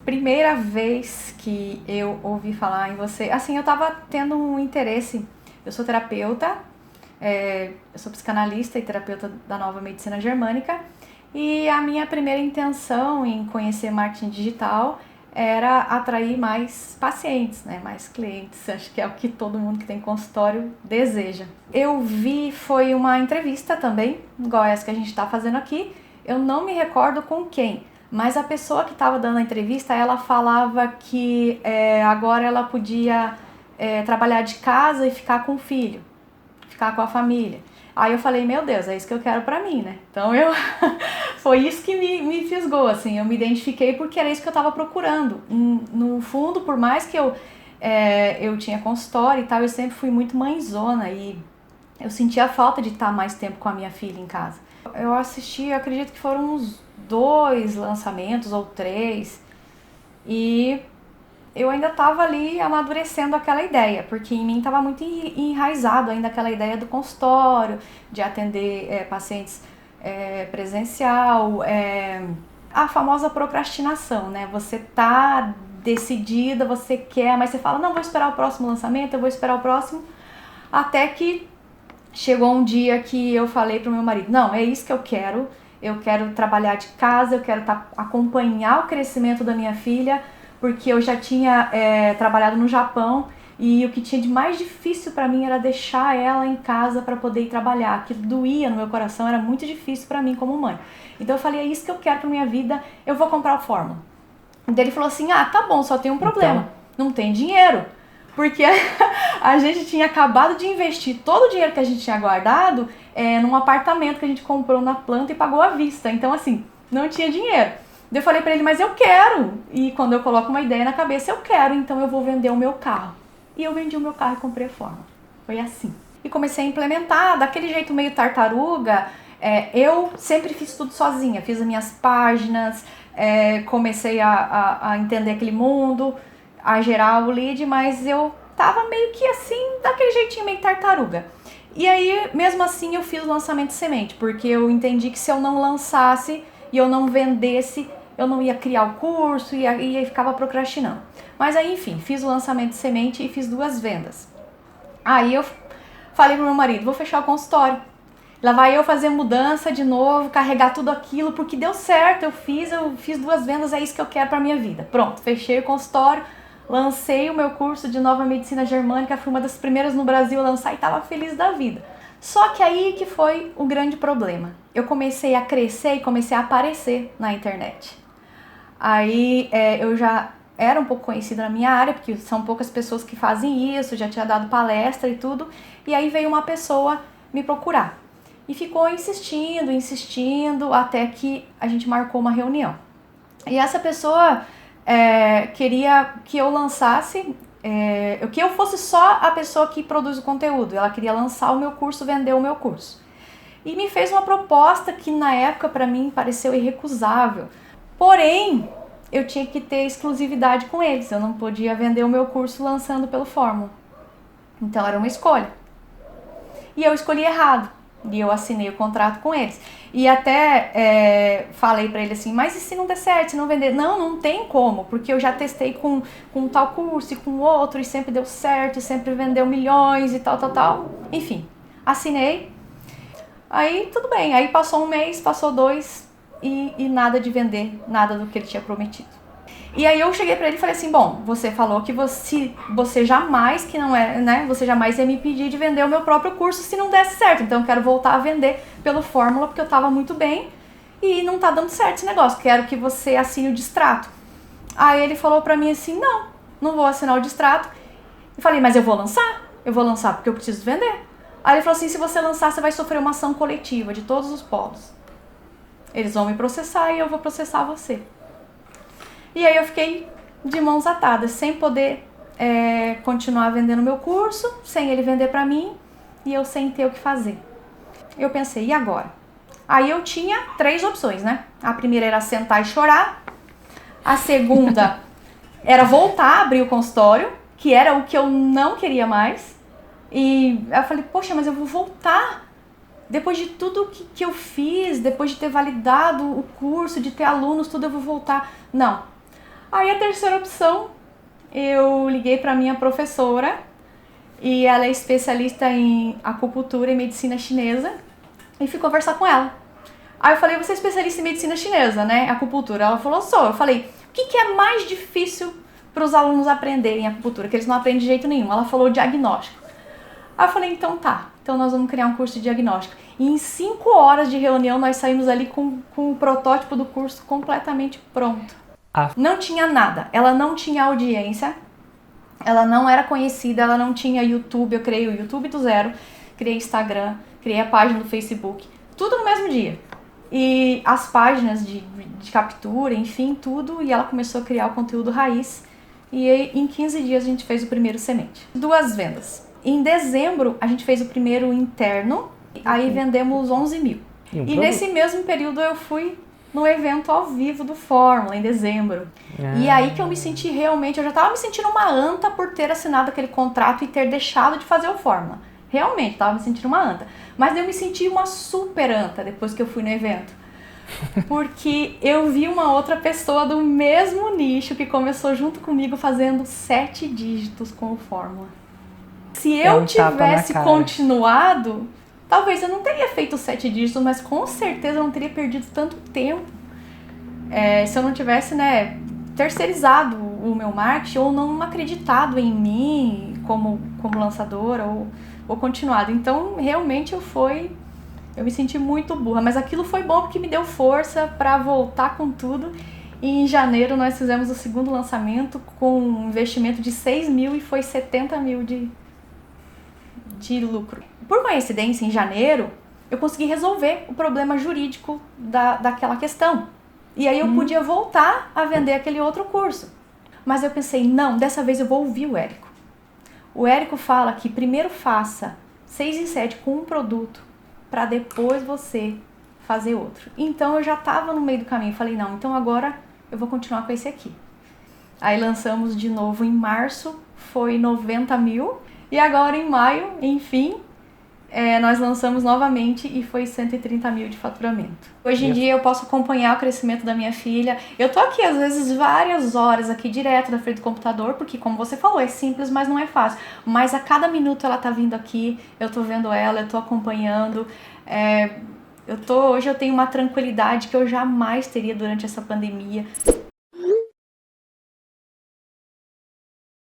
primeira vez que eu ouvi falar em você, assim, eu tava tendo um interesse. Eu sou terapeuta, eu sou psicanalista e terapeuta da Nova Medicina Germânica, e a minha primeira intenção em conhecer marketing digital era atrair mais pacientes, né, mais clientes. Acho que é o que todo mundo que tem consultório deseja. Eu vi, foi uma entrevista também, igual essa que a gente está fazendo aqui. Eu não me recordo com quem, mas a pessoa que estava dando a entrevista, ela falava que agora ela podia trabalhar de casa e ficar com o filho, ficar com a família. Aí eu falei, meu Deus, é isso que eu quero pra mim, né? Então foi isso que me fisgou, assim, eu me identifiquei porque era isso que eu tava procurando. No fundo, por mais que eu tinha consultório e tal, eu sempre fui muito mãezona e eu sentia falta de estar mais tempo com a minha filha em casa. Eu assisti, eu acredito que foram uns 2 lançamentos ou 3, e eu ainda estava ali amadurecendo aquela ideia, porque em mim estava muito enraizado ainda aquela ideia do consultório, de atender pacientes presencial, a famosa procrastinação, né? Você tá decidida, você quer, mas você fala, não, vou esperar o próximo lançamento, eu vou esperar o próximo, até que chegou um dia que eu falei pro meu marido, não, é isso que eu quero trabalhar de casa, eu quero acompanhar o crescimento da minha filha, porque eu já tinha trabalhado no Japão e o que tinha de mais difícil para mim era deixar ela em casa para poder ir trabalhar, que doía no meu coração, era muito difícil para mim como mãe. Então eu falei, é isso que eu quero para minha vida, eu vou comprar o Fórmula. Então ele falou assim, tá bom, só tem um problema, não tem dinheiro. Porque a gente tinha acabado de investir todo o dinheiro que a gente tinha guardado num apartamento que a gente comprou na planta e pagou à vista. Então, assim, não tinha dinheiro. Eu falei pra ele, mas eu quero. E quando eu coloco uma ideia na cabeça, eu quero, então eu vou vender o meu carro. E eu vendi o meu carro e comprei a Fórmula. Foi assim. E comecei a implementar, daquele jeito meio tartaruga. Eu sempre fiz tudo sozinha. Fiz as minhas páginas, comecei a entender aquele mundo, a gerar o lead, mas eu tava meio que assim, daquele jeitinho meio tartaruga. E aí, mesmo assim, eu fiz o lançamento de semente, porque eu entendi que se eu não lançasse e eu não vendesse, eu não ia criar o curso e ficava procrastinando. Mas aí, enfim, fiz o lançamento de semente e fiz 2 vendas. Aí eu falei pro meu marido, vou fechar o consultório. Lá vai eu fazer mudança de novo, carregar tudo aquilo, porque deu certo, eu fiz 2 vendas, é isso que eu quero pra minha vida. Pronto, fechei o consultório, lancei o meu curso de Nova Medicina Germânica, fui uma das primeiras no Brasil a lançar e estava feliz da vida. Só que aí que foi o grande problema. Eu comecei a crescer e comecei a aparecer na internet. Aí eu já era um pouco conhecida na minha área, porque são poucas pessoas que fazem isso, já tinha dado palestra e tudo. E aí veio uma pessoa me procurar. E ficou insistindo, até que a gente marcou uma reunião. E essa pessoa queria que eu lançasse, que eu fosse só a pessoa que produz o conteúdo. Ela queria lançar o meu curso, vender o meu curso. E me fez uma proposta que na época para mim pareceu irrecusável. Porém, eu tinha que ter exclusividade com eles. Eu não podia vender o meu curso lançando pelo Fórmula. Então era uma escolha. E eu escolhi errado. E eu assinei o contrato com eles. E até falei pra ele assim, mas e se não der certo, se não vender? Não tem como, porque eu já testei com tal curso e com outro, e sempre deu certo, e sempre vendeu milhões e tal. Enfim, assinei. Aí tudo bem, aí passou 1 mês, passou 2 e nada de vender, nada do que ele tinha prometido. E aí eu cheguei pra ele e falei assim, bom, você falou que você jamais, que não é, né, você jamais ia me pedir de vender o meu próprio curso se não desse certo. Então eu quero voltar a vender pelo Fórmula, porque eu tava muito bem e não tá dando certo esse negócio. Quero que você assine o distrato. Aí ele falou pra mim assim, não vou assinar o distrato. Eu falei, mas eu vou lançar porque eu preciso vender. Aí ele falou assim, se você lançar, você vai sofrer uma ação coletiva de todos os polos. Eles vão me processar e eu vou processar você. E aí eu fiquei de mãos atadas, sem poder continuar vendendo meu curso, sem ele vender pra mim e eu sem ter o que fazer. Eu pensei, e agora? Aí eu tinha 3 opções, né? A primeira era sentar e chorar, a segunda era voltar a abrir o consultório, que era o que eu não queria mais. E eu falei, poxa, mas eu vou voltar? Depois de tudo que eu fiz, depois de ter validado o curso, de ter alunos, tudo, eu vou voltar? Não. Aí a terceira opção, eu liguei para minha professora e ela é especialista em acupuntura e medicina chinesa e fui conversar com ela. Aí eu falei, você é especialista em medicina chinesa, né? Acupuntura. Ela falou, sou. Eu falei, o que é mais difícil para os alunos aprenderem acupuntura? Que eles não aprendem de jeito nenhum. Ela falou diagnóstico. Aí eu falei, então tá. Então nós vamos criar um curso de diagnóstico. E em 5 horas de reunião nós saímos ali com o protótipo do curso completamente pronto. Não tinha nada. Ela não tinha audiência. Ela não era conhecida. Ela não tinha YouTube. Eu criei o YouTube do zero. Criei Instagram. Criei a página do Facebook. Tudo no mesmo dia. E as páginas de captura, enfim, tudo. E ela começou a criar o conteúdo raiz. E em 15 dias a gente fez o primeiro semente. 2 vendas. Em dezembro, a gente fez o primeiro interno, aí vendemos 11 mil. E nesse mesmo período eu fui no evento ao vivo do Fórmula, em dezembro. E aí que eu me senti realmente, eu já tava me sentindo uma anta por ter assinado aquele contrato e ter deixado de fazer o Fórmula. Realmente, tava me sentindo uma anta. Mas eu me senti uma super anta depois que eu fui no evento. Porque eu vi uma outra pessoa do mesmo nicho que começou junto comigo fazendo 7 dígitos com o Fórmula. Se eu tivesse continuado, talvez eu não teria feito 7 dígitos, mas com certeza eu não teria perdido tanto tempo se eu não tivesse, terceirizado o meu marketing ou não acreditado em mim como lançadora ou continuado. Então, realmente eu me senti muito burra, mas aquilo foi bom porque me deu força para voltar com tudo. E em janeiro nós fizemos o segundo lançamento com um investimento de 6 mil e foi 70 mil de lucro. Por coincidência, em janeiro, eu consegui resolver o problema jurídico daquela questão. E aí eu podia voltar a vender aquele outro curso. Mas eu pensei, não, dessa vez eu vou ouvir o Érico. O Érico fala que primeiro faça 6 em 7 com um produto, para depois você fazer outro. Então eu já estava no meio do caminho. Falei, não, então agora eu vou continuar com esse aqui. Aí lançamos de novo em março, foi 90 mil. E agora em maio, enfim, nós lançamos novamente e foi 130 mil de faturamento. Hoje em dia eu posso acompanhar o crescimento da minha filha. Eu tô aqui às vezes várias horas aqui direto da frente do computador, porque como você falou, é simples, mas não é fácil. Mas a cada minuto ela tá vindo aqui, eu tô vendo ela, eu tô acompanhando. Hoje eu tenho uma tranquilidade que eu jamais teria durante essa pandemia.